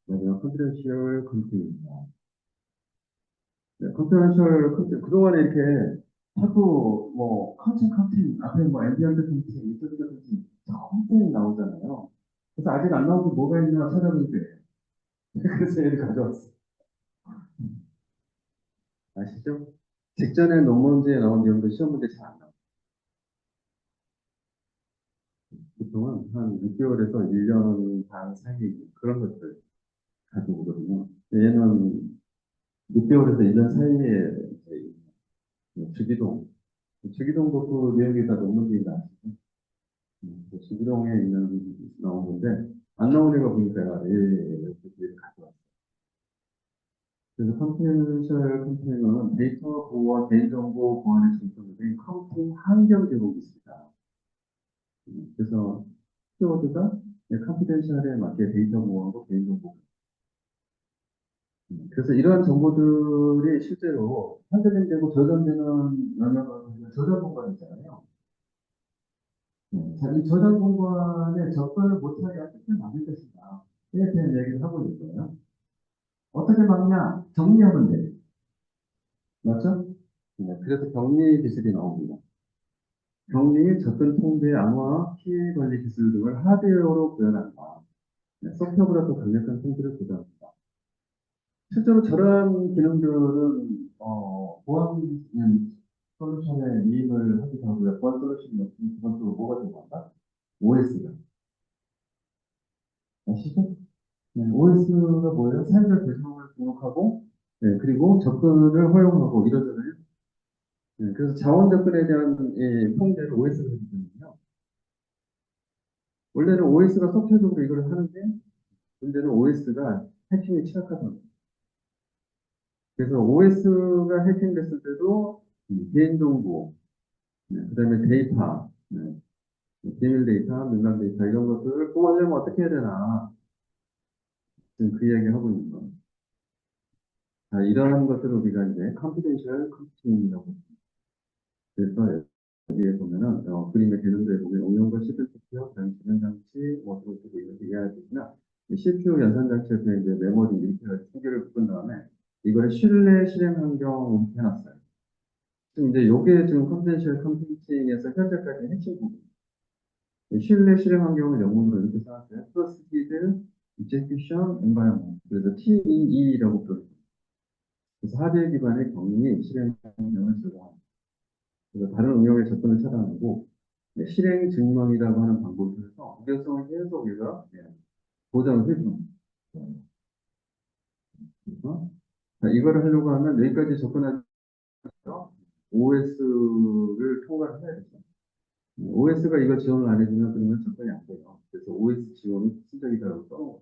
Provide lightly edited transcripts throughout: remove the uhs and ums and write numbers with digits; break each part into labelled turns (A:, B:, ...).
A: 마지막 컨피던셜 컨텐츠입니다. 네, 컨피던셜 컨텐츠 그동안에 이렇게 자꾸 뭐 컨텐츠 앞에 뭐 앰비언트 컨텐츠, 인터뷰 컨텐츠 컨텐츠 나오잖아요. 그래서 아직 안 나온 게 뭐가 있나 찾아보는데 그래서 얘를 가져왔어요. 아시죠? 직전에 논문지에 나온 내용도 시험 문제 잘 안 나와요. 보통은 한 6개월에서 1년 반 사이 그런 것들 가지고 오거든요. 얘는 6개월에서 1년 사이에 주기동, 주기동도 그 내용이 다 논문지에 나왔어요. 그 주기동에 있는 나온 건데 안 나온 애가 보니까 이렇게 가져왔어요. 그래서 컨텐셜 컨테이너는 데이터 보호와 개인정보 보안에 중점된 컴퓨팅 환경 제공이 있습니다. 그래서 키워드가 컨피덴셜에 맞게 데이터 보호하고 개인정보. 그래서 이러한 정보들이 실제로 한정되고 저장되는 영역은 저장 공간 있잖아요. 자, 이 저장 공간에 접근을 못하게 어떻게 막을 것인가. 이에 대한 얘기를 하고 있어요. 어떻게 막냐? 정리하면 돼. 맞죠? 네, 그래서 격리 기술이 나옵니다. 격리, 접근 통제, 암호화, 피해 관리 기술 등을 하드웨어로 구현한다. 네, 소프트웨어보다 더 강력한 통제를 구현합니다. 실제로 저런 기능들은 보안 솔루션에 이입을 하기도 하고요. 보안 솔루션이 없으면 기본적으로 뭐가 들어간다? OS가. 아시죠? 네, OS가 뭐예요? 사용자 계정을 등록하고, 네, 그리고 접근을 허용하고 이러잖아요. 네, 그래서 자원 접근에 대한 통제를 OS가 하기 때문에요. 원래는 OS가 소프트웨어적으로 이걸 하는데, 문제는 OS가 해킹에 취약하다는 거예요. 그래서 OS가 해킹됐을 때도 개인정보, 네, 그다음에 데이터, 네, 비밀 데이터, 민감 데이터 이런 것들을 보호하려면 어떻게 해야 되나 지금 그 이야기 하고 있는 거예요. 자, 이러한 것들을 우리가 이제 confidential computing이라고 합니다. 그래서 여기에 보면은 그림의 개념도에 보면 응용과 CPU 투표, 그다음에 주변 장치, 뭐 그것도 이렇게 이해해야 되지만 CPU 연산 장치에서 이제 메모리 이렇게 두 개를 묶은 다음에 이걸 실내 실행 환경 이렇게 해놨어요. 지금 이제 요게 지금 confidential computing에서 현재까지 핵심 부분. 실내 실행 환경을 영문으로 이렇게 써놨어요. Trusted Execution Environment. 그래서 TEE라고 부르죠. 그래서 하드웨어 기반의 격리 실행 환경을 제공합니다. 그래서 다른 응용의 접근을 차단하고 실행 증명이라고 하는 방법을 통해서 무결성을 계속 우리가 보장을 해주는 거예요. 그래서 이거를 하려고 하면 여기까지 접근하면서 OS를 통과를 해야 되죠. OS가 이거 지원을 안 해주면 그러면 접근이 안 돼요. 그래서 OS 지원이 필수적이라고 써놓은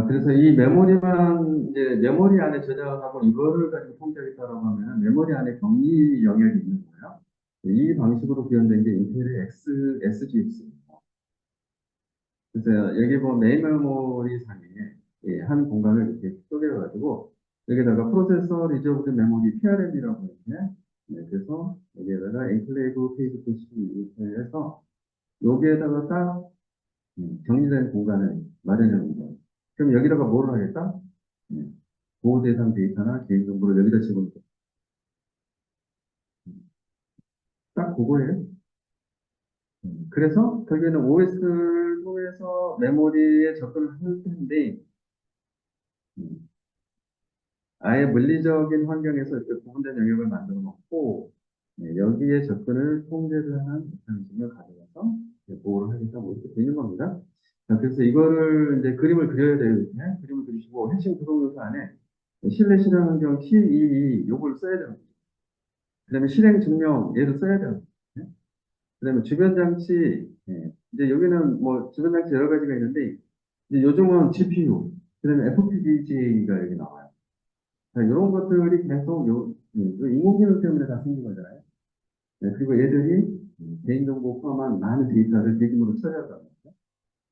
A: 그래서 이 메모리만, 이제 메모리 안에 저장하고 이거를 가지고 통제하겠다라고 하면 메모리 안에 격리 영역이 있는 거예요. 이 방식으로 구현된 게 인텔의 SGX입니다. 그래서 여기 보면 메인 메모리 상에 한 공간을 이렇게 쪼개가지고 여기다가 프로세서 리저브드 메모리 PRM이라고 이렇게 그래서 여기에다가 엔클레이브 페이지 표시 이렇게 해서 여기에다가 딱 정리된 공간을 마련하는 거예요. 그럼 여기다가 뭐를 하겠다? 보호 대상 데이터나 개인정보를 여기다 집어넣고 딱 그거예요. 그래서 결국에는 OS를 통해서 메모리에 접근을 할 텐데 음, 아예 물리적인 환경에서 이렇게 구분된 영역을 만들어 놓고 여기에 접근을 통제를 하는 메커니즘을 가져가서 보호를 하겠다 뭐 이렇게 되는 겁니다. 자, 그래서 이거를 이제 그림을 그려야 돼요. 이렇게 그림을 그리시고 핵심 구성 요소 안에 실내 실행 환경 TEE 요걸 써야 되는 거죠. 그다음에 실행 증명 얘도 써야 되는 거죠. 그다음에 주변 장치 이제 여기는 뭐 주변 장치 여러 가지가 있는데 이제 요즘은 GPU 그다음에 FPGA가 여기 나와요. 자, 이런 것들이 계속 인공지능 때문에 다 생긴 거잖아요. 그리고 얘들이 개인정보 포함한 많은 데이터를 대규모로 처리하다 보니까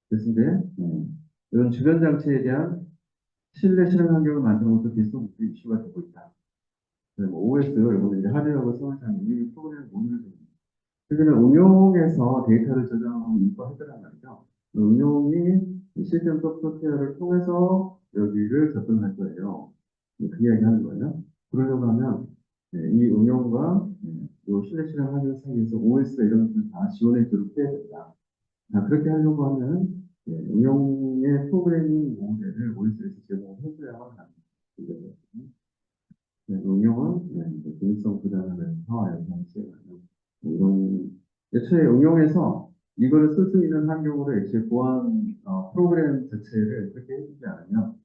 A: 그래서 이제 이런 주변 장치에 대한 실내 실행 환경을 만드는 것도 계속 이슈가 되고 있다. 뭐 OS, 이거는 이제 하드웨어하고 서울상 이 프로그램 오늘 그러면 응용해서 데이터를 저장하고 인포하더란 말이죠. 응용이 시스템 소프트웨어를 통해서 여기를 접근할 거예요. 그 이야기 하는 거예요. 그러려고 하면 이 응용과 이 실내 실행 확인 사이에서 OS 이런 것들 다 지원해 주도록 해야 된다. 그렇게 하려고 하면 응용의 프로그래밍 모델을 OS에서 제공을 해줘야만 합니다. 응용은 이제 기능성 부담하면서 연산시에 이런 애초에 응용해서 이거를 쓸 수 있는 환경으로 애초에 보안 프로그램 자체를 그렇게 해주지 않으면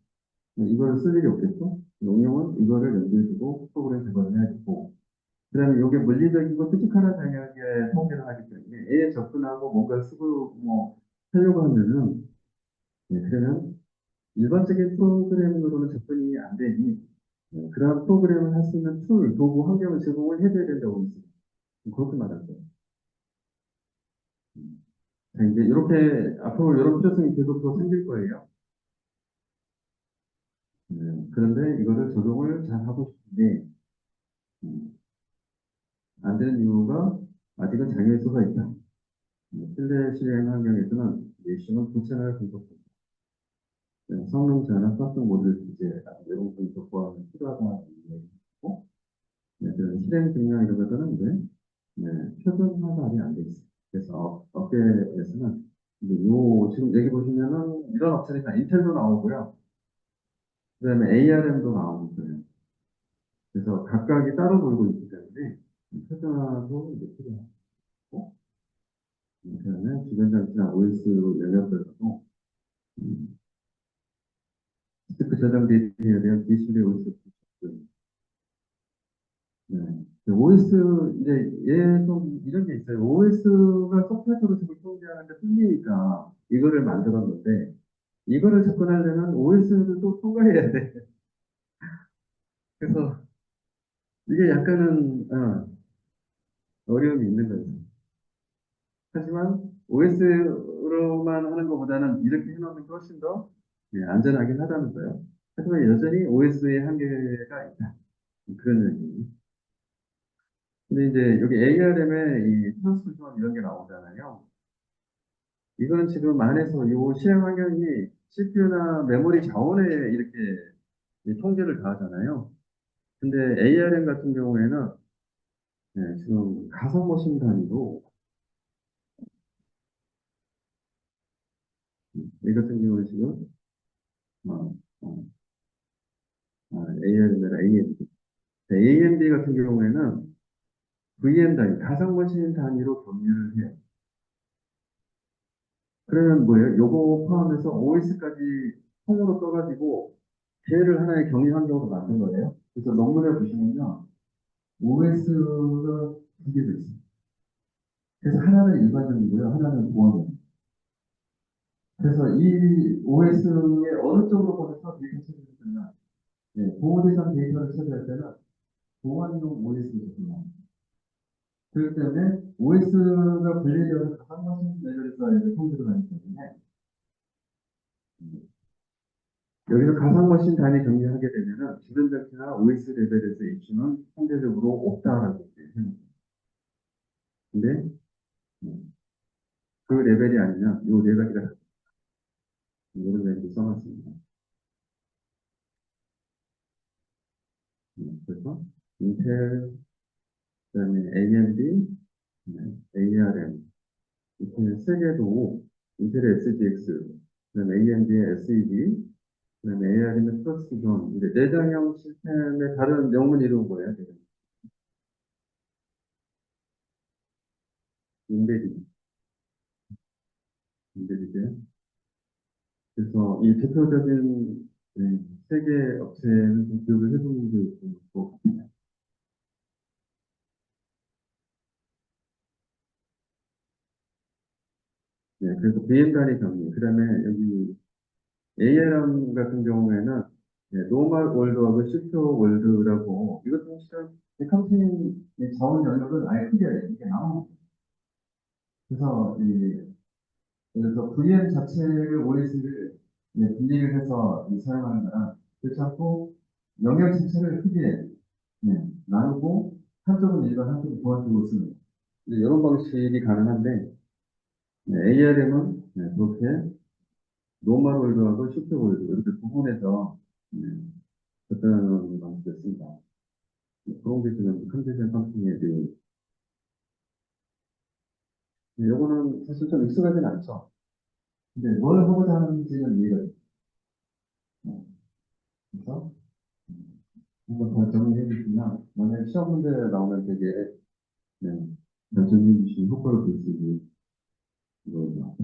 A: 이거를 쓸 일이 없겠죠? 응용은 이거를 연결해 두고 프로그램 개발을 해야 되고 그다음에 이게 물리적이고 피지컬한 영역에 통계를 하기 때문에 A에 접근하고 뭔가 쓰고 뭐 하려고 하면은 그러면 일반적인 프로그래밍으로는 접근이 안 되니 그런 프로그램을 할 수 있는 툴, 도구, 환경을 제공을 해줘야 된다고 있습니다. 그렇게 말한 거예요. 자, 이제 이렇게 앞으로 이런 필요성이 계속 더 생길 거예요. 그런데 이거를 적용을 잘 하고 싶은데 음, 안 되는 이유가 아직은 장애수가 있다. 실내 실행 환경에서는 내시는 부채널 분석입니다. 성능 전환 합성 모듈 이제 내용 분석과 필요하다는 얘기고 그런 실행 증명 이런 것들은 이제 표준화가 아직 안 돼 있어요. 그래서 업계에서는 이제 지금 여기 보시면은 이런 업체는 다 인텔도 나오고요. 그다음에 ARM도 나오고 있어요. 그래서 각각이 따로 돌고 있기 때문에 표준화도 이제 필요하고 그다음에 주변 장치나 OS 영역들도 음, 스티크 저장 데이터에 대한 기술의 OS 네. OS, 이제, 얘 좀 이런 게 있어요. OS가 소프트웨어로 지금 통제하는데 틀리니까 이거를 만들었는데, 이거를 접근하려면 OS를 또 통과해야 돼. 그래서 이게 약간은, 어려움이 있는 거죠. 하지만 OS로만 하는 것보다는 이렇게 해놓는 게 훨씬 더 안전하긴 하다는 거예요. 하지만 여전히 OS의 한계가 있다. 그런 얘기. 근데 이제 여기 ARM에 이 트랜스미션 이런 게 나오잖아요. 이거는 지금 안에서 이 실행 환경이 CPU나 메모리 자원에 이렇게 이 통제를 가하잖아요. 근데 ARM 같은 경우에는 지금 가상 머신 단위로 이 같은 경우는 지금 어, 어, ARM이나 AMD. AMD 같은 경우에는 VM 단위, 가상 머신 단위로 경유를 해요. 그러면 뭐예요? 요거 포함해서 OS까지 통으로 써가지고 걔를 하나의 격리 환경으로 만든 거예요. 그래서 논문에 보시면요. OS가 두 개도 있어요. 그래서 하나는 일반적이고요. 하나는 보안용. 그래서 이 OS의 어느 쪽으로 보내서 데이터 처리를 하냐. 보호 대상 데이터를 처리할 때는 보안용 OS로 접근합니다. 그렇기 때문에 OS가 분리되어서 가상 머신 레벨에서 통제를 하기 때문에 여기서 가상 머신 단위 정리하게 되면은 주변 장치나 OS 레벨에서 이슈는 상대적으로 없다라고 생각합니다. 근데 그 레벨이 아니면 이 네 가지가 이런 레벨을 써놨습니다. 그래서 인텔, 그다음에 AMD, ARM 이렇게 세 개도 인텔 SGX, 그다음에 AMD의 SED, 그다음에 ARM의 트러스존 이제 내장형 시스템의 다른 영문 이름은 뭐예요? 인베디드, 인베디드. 그래서 이 대표적인 세계 업체는 좀 기억을 해두는 게 좋을 것 같아요. 그래서 비행 단위 경리, 그다음에 여기 ARM 같은 경우에는 노멀 월드하고 시큐어 월드라고 이것도 실은 컴퓨팅 자원 영역을 아예 크게 이렇게 나눠. 그래서 그래서 VM 자체를 OS를 분리를 해서 사용하는 거랑 그렇지 않고 영역 자체를 크게 나누고 한쪽은 일반 한쪽은 보안쪽으로 쓰는 이런 방식이 가능한데 ARM은 네, 그렇게 노멀 홀드하고 슈퍼 홀드 이렇게 구분해서 네, 접근하는 방식이었습니다. 그런 게 지금 컨디션 펌핑에 대해 네, 요거는 사실 좀 익숙하진 않죠. 근데 뭘 하고자 하는지는 이해가 돼요. 네, 그래서 한번 더 정리해 주시면 만약에 시험 문제 나오면 되게 네, 결정해 주신 효과를 볼 수 있는 거예요.